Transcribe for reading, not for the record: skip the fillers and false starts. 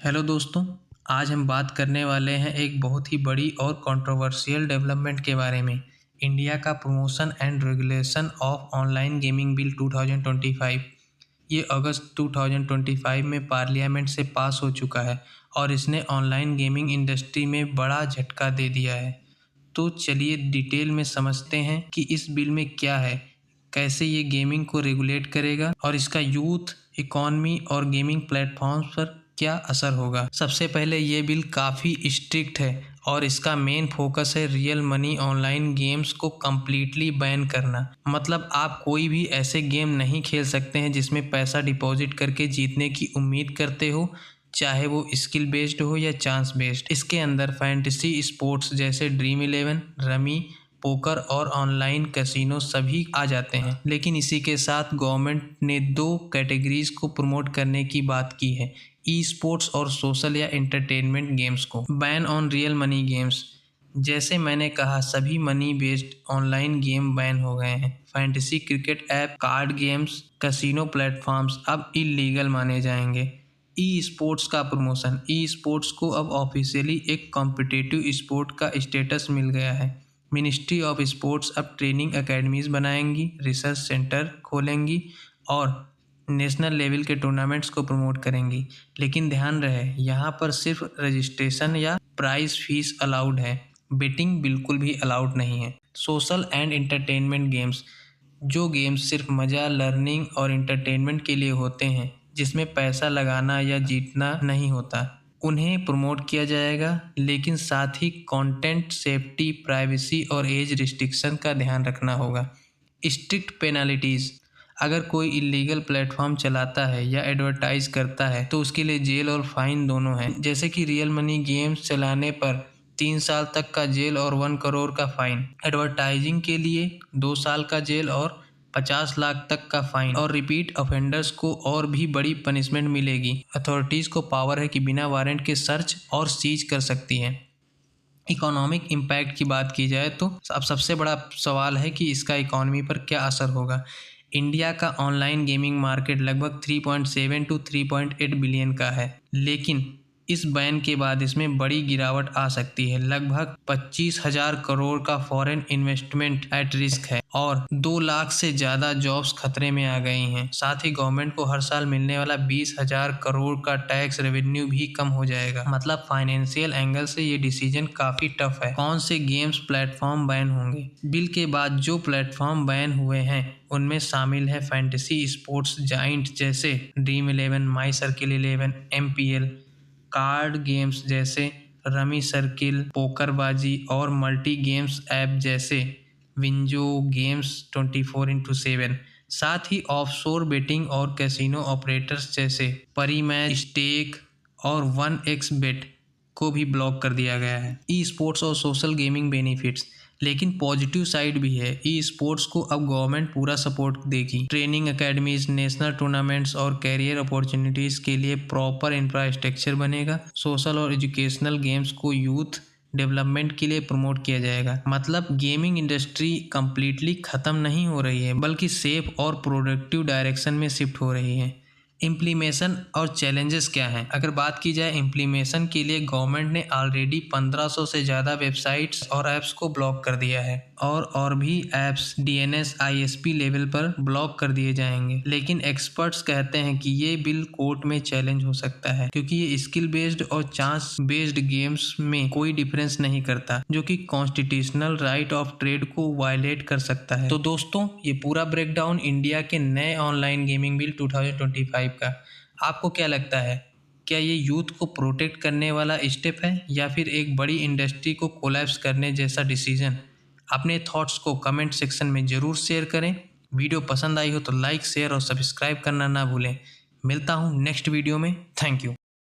Hello दोस्तों। आज हम बात करने वाले हैं एक बहुत ही बड़ी और कंट्रोवर्शियल डेवलपमेंट के बारे में। इंडिया का promotion and regulation of online gaming bill 2025। ये अगस्त 2025 में पार्लियामेंट से पास हो चुका है और इसने ऑनलाइन गेमिंग इंडस्ट्री में बड़ा झटका दे दिया है। तो चलिए डिटेल में समझते हैं कि इस बिल में क्या है, कैसे ये गेमिंग को रेगुलेट करेगा और इसका यूथ, इकॉनमी और गेमिंग प्लेटफॉर्म्स पर क्या असर होगा। सबसे पहले ये बिल काफ़ी स्ट्रिक्ट है और इसका मेन फोकस है रियल मनी ऑनलाइन गेम्स को कम्प्लीटली बैन करना। मतलब आप कोई भी ऐसे गेम नहीं खेल सकते हैं जिसमें पैसा डिपॉजिट करके जीतने की उम्मीद करते हो, चाहे वो स्किल बेस्ड हो या चांस बेस्ड। इसके अंदर फैंटेसी स्पोर्ट्स जैसे ड्रीम इलेवन, रमी, पोकर और ऑनलाइन कैसीनो सभी आ जाते हैं। लेकिन इसी के साथ गवर्नमेंट ने दो कैटेगरीज को प्रमोट करने की बात की है, ई स्पोर्ट्स और सोशल या एंटरटेनमेंट गेम्स को। Ban on real money games, जैसे मैंने कहा सभी money based online game ban हो गए हैं। Fantasy cricket app, card games, casino platforms अब इलीगल माने जाएंगे। ई स्पोर्ट्स का प्रमोशन, ई स्पोर्ट्स को अब ऑफिशियली एक कॉम्पिटिटिव स्पोर्ट का स्टेटस मिल गया है। मिनिस्ट्री ऑफ स्पोर्ट्स अब ट्रेनिंग एकेडमीज बनाएंगी, रिसर्च सेंटर खोलेंगी और नेशनल लेवल के टूर्नामेंट्स को प्रमोट करेंगी। लेकिन ध्यान रहे, यहाँ पर सिर्फ रजिस्ट्रेशन या प्राइस फीस अलाउड है, बेटिंग बिल्कुल भी अलाउड नहीं है। सोशल एंड एंटरटेनमेंट गेम्स, जो गेम्स सिर्फ मज़ा, लर्निंग और एंटरटेनमेंट के लिए होते हैं, जिसमें पैसा लगाना या जीतना नहीं होता, उन्हें प्रमोट किया जाएगा। लेकिन साथ ही कंटेंट सेफ्टी, प्राइवेसी और एज रिस्ट्रिक्शन का ध्यान रखना होगा। स्ट्रिक्ट पेनल्टीज़, अगर कोई इलीगल प्लेटफॉर्म चलाता है या एडवर्टाइज करता है तो उसके लिए जेल और फाइन दोनों हैं। जैसे कि रियल मनी गेम्स चलाने पर 3 साल तक का जेल और 1 करोड़ का फाइन, एडवर्टाइजिंग के लिए 2 साल का जेल और 50 लाख तक का फाइन, और रिपीट ऑफेंडर्स को और भी बड़ी पनिशमेंट मिलेगी। अथॉरिटीज़ को पावर है कि बिना वारंट के सर्च और सीज कर सकती है। इकोनॉमिक इम्पैक्ट की बात की जाए तो अब सबसे बड़ा सवाल है कि इसका इकॉनमी पर क्या असर होगा। इंडिया का ऑनलाइन गेमिंग मार्केट लगभग 3.7 टू 3.8 बिलियन का है, लेकिन इस बैन के बाद इसमें बड़ी गिरावट आ सकती है। लगभग 25,000 करोड़ का फॉरेन इन्वेस्टमेंट एट रिस्क है और 2 लाख से ज़्यादा जॉब्स खतरे में आ गई हैं। साथ ही गवर्नमेंट को हर साल मिलने वाला 20,000 करोड़ का टैक्स रेवेन्यू भी कम हो जाएगा। मतलब फाइनेंशियल एंगल से ये डिसीजन काफ़ी टफ है। कौन से गेम्स प्लेटफॉर्म बैन होंगे? बिल के बाद जो प्लेटफॉर्म बैन हुए हैं उनमें शामिल है फैंटेसी स्पोर्ट्स जाइंट जैसे ड्रीम इलेवन, माई सर्किल 11, MPL, कार्ड गेम्स जैसे रमी सर्किल, पोकरबाजी और मल्टी गेम्स ऐप जैसे विंजो गेम्स 24x7। साथ ही ऑफशोर बेटिंग और कैसीनो ऑपरेटर्स जैसे परीमैच, स्टेक और 1xBet को भी ब्लॉक कर दिया गया है। ई स्पोर्ट्स और सोशल गेमिंग बेनिफिट्स, लेकिन पॉजिटिव साइड भी है। ई स्पोर्ट्स को अब गवर्नमेंट पूरा सपोर्ट देगी। ट्रेनिंग एकेडमीज, नेशनल टूर्नामेंट्स और कैरियर अपॉर्चुनिटीज़ के लिए प्रॉपर इंफ्रास्ट्रक्चर बनेगा। सोशल और एजुकेशनल गेम्स को यूथ डेवलपमेंट के लिए प्रमोट किया जाएगा। मतलब गेमिंग इंडस्ट्री कम्प्लीटली ख़त्म नहीं हो रही है, बल्कि सेफ और प्रोडक्टिव डायरेक्शन में शिफ्ट हो रही है। इम्प्लीमेशन और चैलेंजेस क्या हैं? अगर बात की जाए इम्प्लीमेशन के लिए, गवर्नमेंट ने ऑलरेडी 1500 से ज़्यादा वेबसाइट्स और ऐप्स को ब्लॉक कर दिया है और भी ऐप्स DNS ISP लेवल पर ब्लॉक कर दिए जाएंगे। लेकिन एक्सपर्ट्स कहते हैं कि ये बिल कोर्ट में चैलेंज हो सकता है, क्योंकि ये स्किल बेस्ड और चांस बेस्ड गेम्स में कोई डिफरेंस नहीं करता, जो कि कॉन्स्टिट्यूशनल राइट ऑफ ट्रेड को वायलेट कर सकता है। तो दोस्तों, ये पूरा ब्रेकडाउन इंडिया के नए ऑनलाइन गेमिंग बिल 2025 का। आपको क्या लगता है, क्या ये यूथ को प्रोटेक्ट करने वाला स्टेप है या फिर एक बड़ी इंडस्ट्री को कोलैप्स करने जैसा डिसीजन? अपने थॉट्स को कमेंट सेक्शन में ज़रूर शेयर करें। वीडियो पसंद आई हो तो लाइक, शेयर और सब्सक्राइब करना ना भूलें। मिलता हूँ नेक्स्ट वीडियो में। Thank you.